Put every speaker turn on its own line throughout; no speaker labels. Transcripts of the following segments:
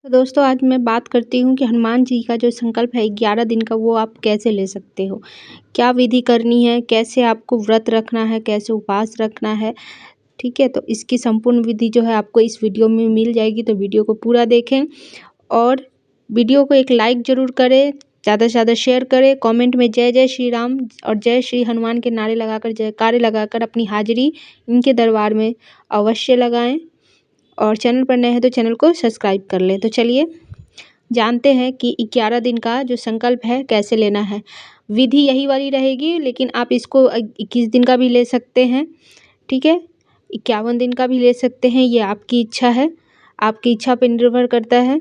तो दोस्तों आज मैं बात करती हूँ कि हनुमान जी का जो संकल्प है 11 दिन का वो आप कैसे ले सकते हो। क्या विधि करनी है, कैसे आपको व्रत रखना है, कैसे उपवास रखना है, ठीक है? तो इसकी संपूर्ण विधि जो है आपको इस वीडियो में मिल जाएगी, तो वीडियो को पूरा देखें और वीडियो को एक लाइक ज़रूर करें, ज़्यादा से ज़्यादा शेयर करें, कमेंट में जय जय श्री राम और जय श्री हनुमान के नारे लगाकर, जयकारे लगाकर अपनी हाज़िरी इनके दरबार में अवश्य लगाएँ। और चैनल पर नए हैं तो चैनल को सब्सक्राइब कर लें। तो चलिए जानते हैं कि 11 दिन का जो संकल्प है कैसे लेना है। विधि यही वाली रहेगी, लेकिन आप इसको 21 दिन का भी ले सकते हैं, ठीक है? 51 दिन का भी ले सकते हैं, ये आपकी इच्छा है, आपकी इच्छा पे निर्भर करता है,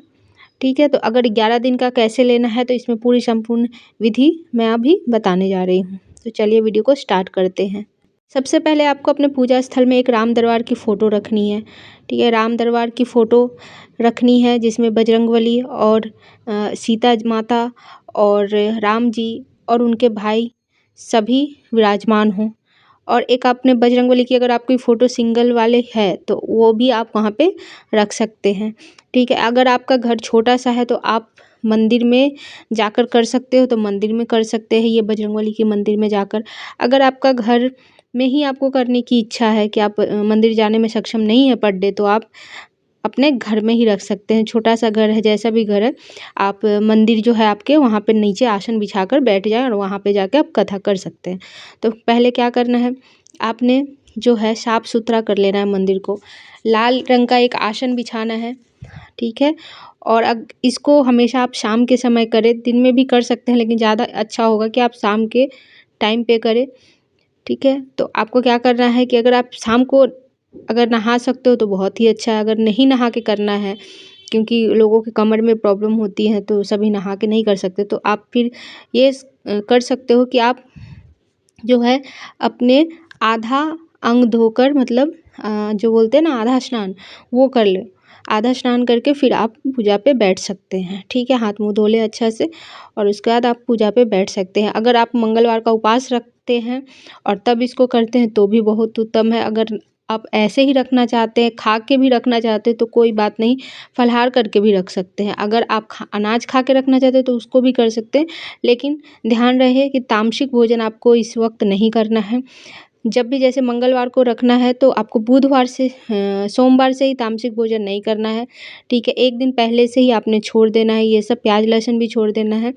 ठीक है? तो अगर 11 दिन का कैसे लेना है तो इसमें पूरी संपूर्ण विधि मैं अभी बताने जा रही हूँ। तो चलिए वीडियो को स्टार्ट करते हैं। सबसे पहले आपको अपने पूजा स्थल में एक राम दरबार की फ़ोटो रखनी है, ठीक है? राम दरबार की फ़ोटो रखनी है जिसमें बजरंगबली और सीता माता और राम जी और उनके भाई सभी विराजमान हों। और एक आपने बजरंगबली की अगर आपकी फ़ोटो सिंगल वाले है तो वो भी आप वहाँ पे रख सकते हैं, ठीक है? अगर आपका घर छोटा-सा है तो आप मंदिर में जाकर कर सकते हो तो मंदिर में कर सकते हैं ये बजरंगबली के मंदिर में जाकर। अगर आपका घर में ही आपको करने की इच्छा है कि आप मंदिर जाने में सक्षम नहीं है पर डे, तो आप अपने घर में ही रख सकते हैं। छोटा-सा घर है, जैसा भी घर है, आप मंदिर जो है आपके वहाँ पे नीचे आसन बिछाकर बैठ जाएँ और वहाँ पे जाके आप कथा कर सकते हैं। तो पहले क्या करना है, आपने जो है साफ-सुथरा कर लेना है मंदिर को। लाल रंग का एक आसन बिछाना है, ठीक है? और इसको हमेशा आप शाम के समय करें, दिन में भी कर सकते हैं लेकिन ज़्यादा अच्छा होगा कि आप शाम के टाइम पे करें, ठीक है? तो आपको क्या करना है कि अगर आप शाम को अगर नहा सकते हो तो बहुत ही अच्छा है, अगर नहीं नहा के करना है क्योंकि लोगों के कमर में प्रॉब्लम होती है तो सभी नहा के नहीं कर सकते, तो आप फिर ये कर सकते हो कि आप जो है अपने आधा अंग धोकर, मतलब जो बोलते हैं ना आधा स्नान, वो कर लें। आधा स्नान करके फिर आप पूजा पे बैठ सकते हैं, ठीक है? हाथ मुँह धो लें अच्छा से और उसके बाद आप पूजा पे बैठ सकते हैं। अगर आप मंगलवार का उपवास रखते हैं और तब इसको करते हैं तो भी बहुत उत्तम है। अगर आप ऐसे ही रखना चाहते हैं, खा के भी रखना चाहते हैं तो कोई बात नहीं, फलाहार करके भी रख सकते हैं। अगर आप अनाज खा के रखना चाहते हैं तो उसको भी कर सकते हैं, लेकिन ध्यान रहे कि तामसिक भोजन आपको इस वक्त नहीं करना है। जब भी जैसे मंगलवार को रखना है तो आपको बुधवार से सोमवार से ही तामसिक भोजन नहीं करना है, ठीक है? एक दिन पहले से ही आपने छोड़ देना है ये सब, प्याज लहसुन भी छोड़ देना है।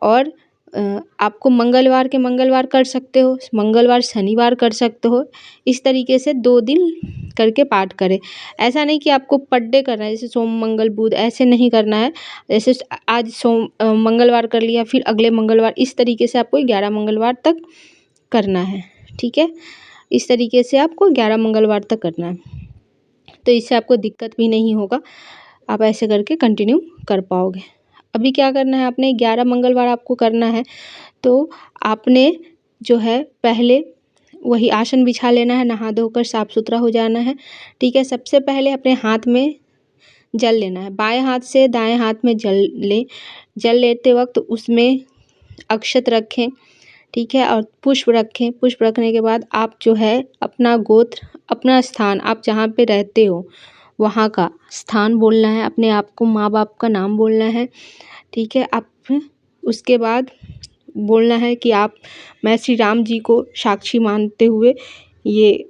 और आपको मंगलवार के मंगलवार कर सकते हो, मंगलवार शनिवार कर सकते हो। इस तरीके से 2 दिन करके पाठ करें। ऐसा नहीं कि आपको पर डे करना है, जैसे सोम, मंगल, बुध ऐसे नहीं करना है। जैसे आज मंगलवार कर लिया फिर अगले मंगलवार, इस तरीके से आपको 11 मंगलवार तक करना है, ठीक है? इस तरीके से आपको 11 मंगलवार तक करना है। तो इससे आपको दिक्कत भी नहीं होगा, आप ऐसे करके कंटिन्यू कर पाओगे। अभी क्या करना है, आपने 11 मंगलवार आपको करना है, तो आपने जो है पहले वही आसन बिछा लेना है, नहा धोकर साफ सुथरा हो जाना है, ठीक है? सबसे पहले अपने हाथ में जल लेना है, बाएं हाथ से दाएं हाथ में जल लें। जल लेते वक्त उसमें अक्षत रखें, ठीक है? और पुष्प रखें। पुष्प रखने के बाद आप जो है अपना गोत्र, अपना स्थान, आप जहाँ पे रहते हो वहाँ का स्थान बोलना है, अपने आप को माँ बाप का नाम बोलना है, ठीक है? आप उसके बाद बोलना है कि मैं श्री राम जी को साक्षी मानते हुए ये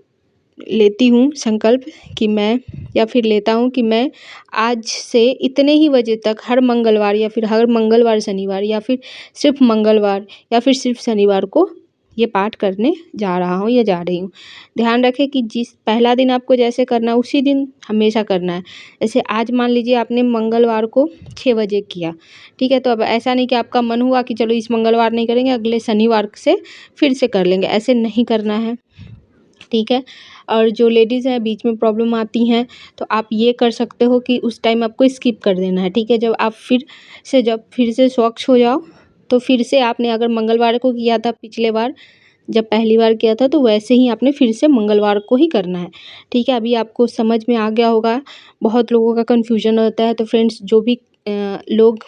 लेती हूँ संकल्प कि मैं, या फिर लेता हूँ कि मैं आज से इतने ही बजे तक हर मंगलवार या फिर हर मंगलवार शनिवार या फिर सिर्फ मंगलवार या फिर सिर्फ शनिवार को ये पाठ करने जा रहा हूँ या जा रही हूँ। ध्यान रखें कि जिस पहला दिन आपको जैसे करना है उसी दिन हमेशा करना है। जैसे आज मान लीजिए आपने मंगलवार को 6 बजे किया, ठीक है? तो अब ऐसा नहीं कि आपका मन हुआ कि चलो इस मंगलवार नहीं करेंगे, अगले शनिवार से फिर से कर लेंगे, ऐसे नहीं करना है, ठीक है? और जो लेडीज़ हैं बीच में प्रॉब्लम आती हैं तो आप ये कर सकते हो कि उस टाइम आपको स्किप कर देना है, ठीक है? जब फिर से स्वच्छ हो जाओ तो फिर से आपने अगर मंगलवार को किया था पिछले बार, जब पहली बार किया था, तो वैसे ही आपने फिर से मंगलवार को ही करना है, ठीक है? अभी आपको समझ में आ गया होगा। बहुत लोगों का कन्फ्यूजन होता है, तो फ्रेंड्स जो भी लोग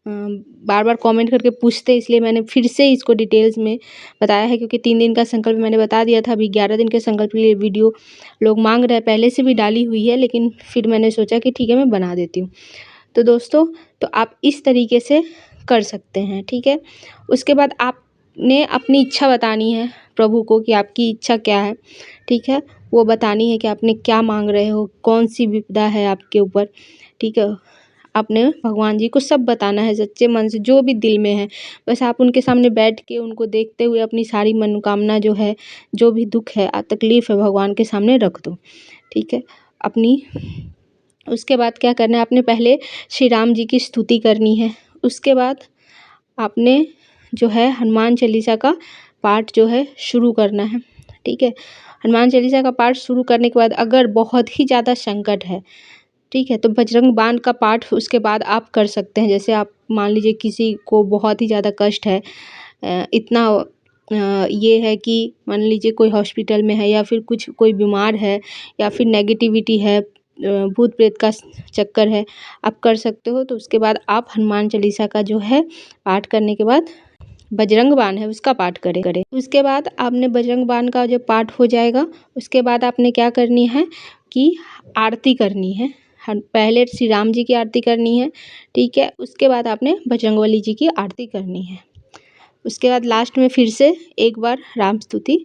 बार बार कमेंट करके पूछते हैं, इसलिए मैंने फिर से इसको डिटेल्स में बताया है, क्योंकि 3 दिन का संकल्प मैंने बता दिया था। अभी 11 दिन के संकल्प के लिए वीडियो लोग मांग रहे हैं, पहले से भी डाली हुई है, लेकिन फिर मैंने सोचा कि ठीक है मैं बना देती हूँ। तो दोस्तों, तो आप इस तरीके से कर सकते हैं, ठीक है। उसके बाद आपने अपनी इच्छा बतानी है प्रभु को कि आपकी इच्छा क्या है, ठीक है। वो बतानी है कि आपने क्या मांग रहे हो, कौन सी विपदा है आपके ऊपर, ठीक है। आपने भगवान जी को सब बताना है सच्चे मन से, जो भी दिल में है। बस आप उनके सामने बैठ के उनको देखते हुए अपनी सारी मनोकामना जो है, जो भी दुख है, तकलीफ है, भगवान के सामने रख दो, ठीक है। अपनी उसके बाद क्या करना है, आपने पहले श्री राम जी की स्तुति करनी है। उसके बाद आपने जो है हनुमान चालीसा का पाठ जो है शुरू करना है, ठीक है। हनुमान चालीसा का पाठ शुरू करने के बाद अगर बहुत ही ज़्यादा संकट है, ठीक है, तो बजरंग बाण का पाठ उसके बाद आप कर सकते हैं। जैसे आप मान लीजिए किसी को बहुत ही ज़्यादा कष्ट है, इतना ये है कि मान लीजिए कोई हॉस्पिटल में है या फिर कुछ कोई बीमार है या फिर नेगेटिविटी है, भूत प्रेत का चक्कर है, आप कर सकते हो। तो उसके बाद आप हनुमान चालीसा का जो है पाठ करने के बाद बजरंग बाण है उसका पाठ करें। उसके बाद आपने बजरंग बाण का जब पाठ हो जाएगा, उसके बाद आपने क्या करनी है कि आरती करनी है। पहले श्री राम जी की आरती करनी है, ठीक है। उसके बाद आपने बजरंगबली जी की आरती करनी है। उसके बाद लास्ट में फिर से एक बार राम स्तुति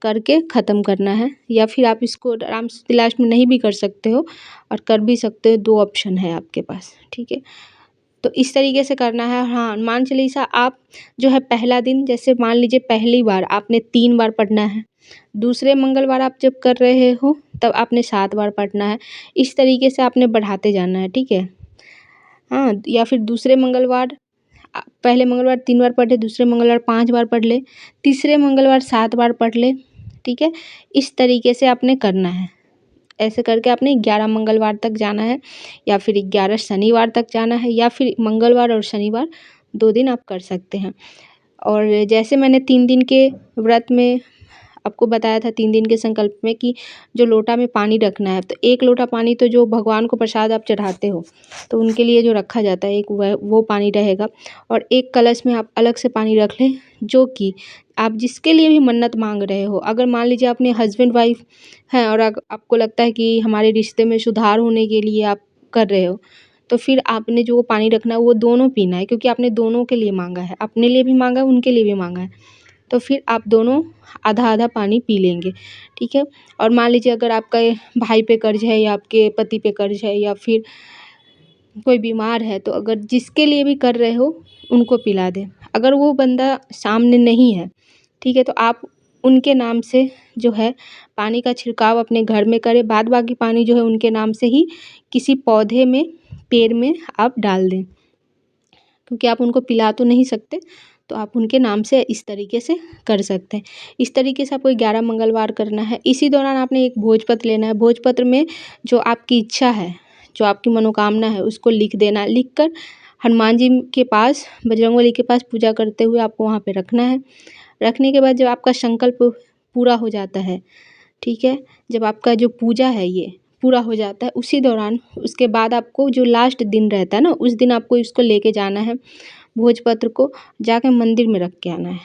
करके ख़त्म करना है, या फिर आप इसको राम स्तुति लास्ट में नहीं भी कर सकते हो और कर भी सकते हो, 2 ऑप्शन है आपके पास, ठीक है। तो इस तरीके से करना है। हाँ, हनुमान चालीसा आप जो है पहला दिन, जैसे मान लीजिए पहली बार आपने 3 बार पढ़ना है, दूसरे मंगलवार आप जब कर रहे हो तब आपने 7 बार पढ़ना है। इस तरीके से आपने बढ़ाते जाना है, ठीक है। हाँ, या फिर दूसरे मंगलवार पहले मंगलवार 3 बार पढ़े, दूसरे मंगलवार 5 बार पढ़ ले, तीसरे मंगलवार 7 बार पढ़ ले, ठीक है। इस तरीके से आपने करना है। ऐसे करके आपने 11 मंगलवार तक जाना है, या फिर 11 शनिवार तक जाना है, या फिर मंगलवार और शनिवार 2 दिन आप कर सकते हैं। और जैसे मैंने 3 दिन के व्रत में आपको बताया था, 3 दिन के संकल्प में, कि जो लोटा में पानी रखना है, तो 1 लोटा पानी तो जो भगवान को प्रसाद आप चढ़ाते हो तो उनके लिए जो रखा जाता है, एक वो पानी रहेगा। और एक कलश में आप अलग से पानी रख लें, जो कि आप जिसके लिए भी मन्नत मांग रहे हो। अगर मान लीजिए अपने हस्बैंड वाइफ हैं और आपको लगता है कि हमारे रिश्ते में सुधार होने के लिए आप कर रहे हो, तो फिर आपने जो पानी रखना है वो दोनों पीना है, क्योंकि आपने दोनों के लिए मांगा है, अपने लिए भी मांगा है, उनके लिए भी मांगा है। तो फिर आप दोनों आधा-आधा पानी पी लेंगे, ठीक है। और मान लीजिए अगर आपका भाई पे कर्ज है, या आपके पति पे कर्ज है, या फिर कोई बीमार है, तो अगर जिसके लिए भी कर रहे हो उनको पिला दें। अगर वो बंदा सामने नहीं है, ठीक है, तो आप उनके नाम से जो है पानी का छिड़काव अपने घर में करें। बाद बाकी पानी जो है उनके नाम से ही किसी पौधे में, पेड़ में आप डाल दें, क्योंकि आप उनको पिला तो नहीं सकते, तो आप उनके नाम से इस तरीके से कर सकते हैं। इस तरीके से आपको 11 मंगलवार करना है। इसी दौरान आपने एक भोजपत्र लेना है। भोजपत्र में जो आपकी इच्छा है, जो आपकी मनोकामना है, उसको लिख देना है। लिख कर हनुमान जी के पास, बजरंगबली के पास पूजा करते हुए आपको वहाँ पे रखना है। रखने के बाद जब आपका संकल्प पूरा हो जाता है, ठीक है, जब आपका जो पूजा है ये पूरा हो जाता है, उसी दौरान उसके बाद आपको जो लास्ट दिन रहता है ना, उस दिन आपको इसको लेके जाना है, भोजपत्र को जाके मंदिर में रख के आना है,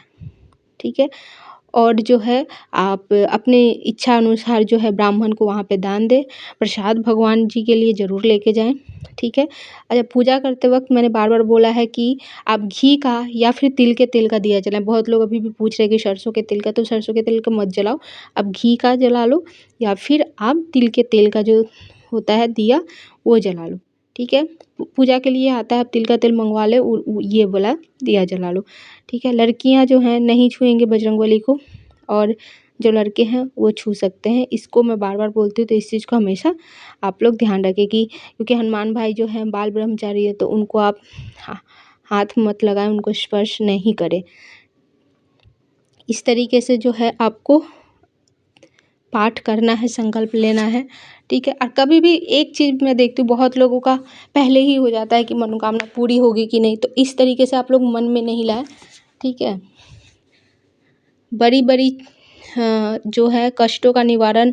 ठीक है। और जो है आप अपने इच्छा अनुसार जो है ब्राह्मण को वहाँ पे दान दें। प्रसाद भगवान जी के लिए ज़रूर लेके जाएँ, ठीक है। अच्छा, पूजा करते वक़्त मैंने बार-बार बोला है कि आप घी का या फिर तिल के तेल का दिया जलाएँ। बहुत लोग अभी भी पूछ रहे हैं कि सरसों के तेल का, तो सरसों के तेल का मत जलाओ, आप घी का जला लो, या फिर आप तिल के तेल का जो होता है दिया वो जला लो, ठीक है। पूजा के लिए आता है, आप तिल का तेल मंगवा लें, ये वाला दिया जला लो, ठीक है। लड़कियाँ जो हैं नहीं छुएंगे बजरंगबली को, और जो लड़के हैं वो छू सकते हैं। इसको मैं बार-बार बोलती हूँ, तो इस चीज़ को हमेशा आप लोग ध्यान रखें कि, क्योंकि हनुमान भाई जो हैं बाल ब्रह्मचारी है, तो उनको आप हाथ मत लगाएं, उनको स्पर्श नहीं करें। इस तरीके से जो है आपको पाठ करना है, संकल्प लेना है, ठीक है। और कभी भी एक चीज़ मैं देखती हूँ, बहुत लोगों का पहले ही हो जाता है कि मनोकामना पूरी होगी कि नहीं, तो इस तरीके से आप लोग मन में नहीं लाएं, ठीक है। बड़ी-बड़ी जो है कष्टों का निवारण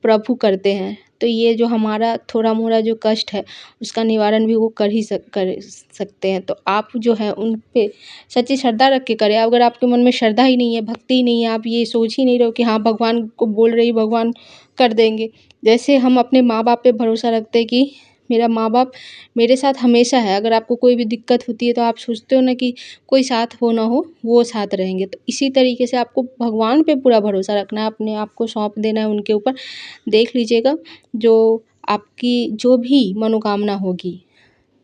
प्रभु करते हैं, तो ये जो हमारा थोड़ा-मोड़ा जो कष्ट है उसका निवारण भी वो कर सकते हैं। तो आप जो है उन पे सच्ची श्रद्धा रख के करें। अगर आपके मन में श्रद्धा ही नहीं है, भक्ति ही नहीं है, आप ये सोच ही नहीं रहे हो कि हाँ भगवान को बोल रही, भगवान कर देंगे। जैसे हम अपने माँ-बाप पे भरोसा रखते हैं कि मेरा माँ-बाप मेरे साथ हमेशा है। अगर आपको कोई भी दिक्कत होती है तो आप सोचते हो ना कि कोई साथ हो ना हो, वो साथ रहेंगे। तो इसी तरीके से आपको भगवान पे पूरा भरोसा रखना है, अपने आप को सौंप देना है उनके ऊपर। देख लीजिएगा जो आपकी जो भी मनोकामना होगी,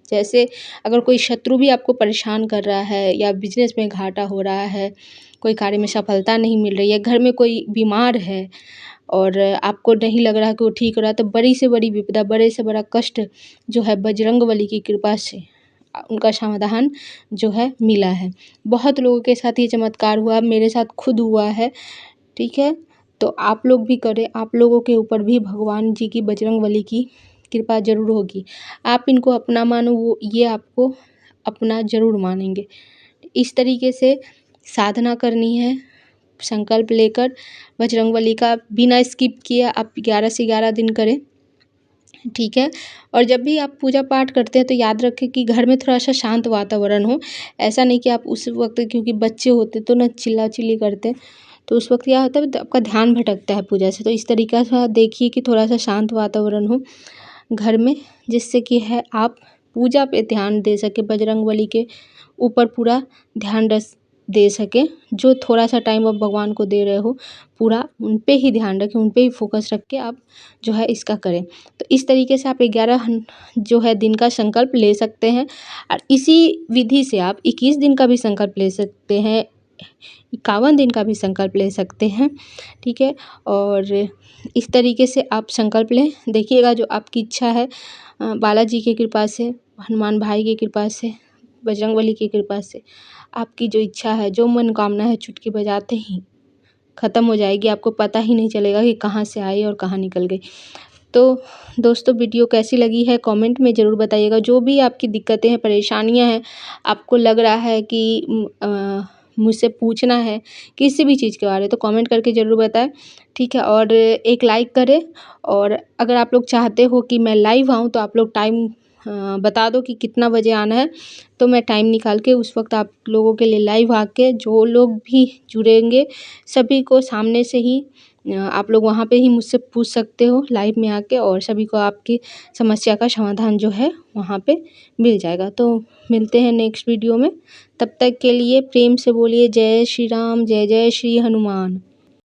जैसे अगर कोई शत्रु भी आपको परेशान कर रहा है या बिज़नेस में घाटा हो रहा है, कोई कार्य में सफलता नहीं मिल रही है, घर में कोई बीमार है और आपको नहीं लग रहा कि वो ठीक हो रहा है, तो बड़ी से बड़ी विपदा, बड़े से बड़ा कष्ट जो है बजरंगबली की कृपा से उनका समाधान जो है मिला है। बहुत लोगों के साथ ये चमत्कार हुआ, मेरे साथ खुद हुआ है, ठीक है? तो आप लोग भी करें, आप लोगों के ऊपर भी भगवान जी की, बजरंगबली की कृपा ज़रूर होगी। आप इनको अपना मानो, वो ये आपको अपना ज़रूर मानेंगे। इस तरीके से साधना करनी है, संकल्प लेकर बजरंगबली का बिना स्किप किए आप 11 से 11 दिन करें, ठीक है? और जब भी आप पूजा पाठ करते हैं तो याद रखें कि घर में थोड़ा-सा शांत वातावरण हो। ऐसा नहीं कि आप उस वक़्त, क्योंकि बच्चे होते तो ना चिल्ला-चिल्ली करते हैं, तो उस वक़्त क्या होता है, तो आपका ध्यान भटकता है पूजा से। तो इस तरीक़ा से आप देखिए कि थोड़ा-सा शांत वातावरण हो घर में, जिससे कि है आप पूजा पे ध्यान दे सकें, बजरंगबली के ऊपर पूरा ध्यान दे सकें। जो थोड़ा-सा टाइम आप भगवान को दे रहे हो, पूरा उन पे ही ध्यान रखें, उन पे ही फ़ोकस रख के आप जो है इसका करें। तो इस तरीके से आप 11 जो है दिन का संकल्प ले सकते हैं और इसी विधि से आप 21 दिन का भी संकल्प ले सकते हैं, 51 दिन का भी संकल्प ले सकते हैं, ठीक है? और इस तरीके से आप संकल्प लें, देखिएगा जो आपकी इच्छा है बालाजी की कृपा से, हनुमान भाई की कृपा से, बजरंगबली की कृपा से, आपकी जो इच्छा है, जो मनोकामना है, चुटकी बजाते ही ख़त्म हो जाएगी। आपको पता ही नहीं चलेगा कि कहाँ से आई और कहाँ निकल गई। तो दोस्तों, वीडियो कैसी लगी है कमेंट में ज़रूर बताइएगा। जो भी आपकी दिक्कतें हैं, परेशानियाँ हैं, आपको लग रहा है कि मुझसे पूछना है किसी भी चीज़ के बारे में, तो कमेंट करके ज़रूर बताएं, ठीक है? और एक लाइक करें, और अगर आप लोग चाहते हो कि मैं लाइव आऊँ तो आप लोग टाइम बता दो कि कितना बजे आना है, तो मैं टाइम निकाल के उस वक्त आप लोगों के लिए लाइव आके, जो लोग भी जुड़ेंगे सभी को सामने से ही आप लोग वहाँ पे ही मुझसे पूछ सकते हो लाइव में आके, और सभी को आपकी समस्या का समाधान जो है वहाँ पे मिल जाएगा। तो मिलते हैं नेक्स्ट वीडियो में, तब तक के लिए प्रेम से बोलिए जय श्री राम, जय जय श्री हनुमान।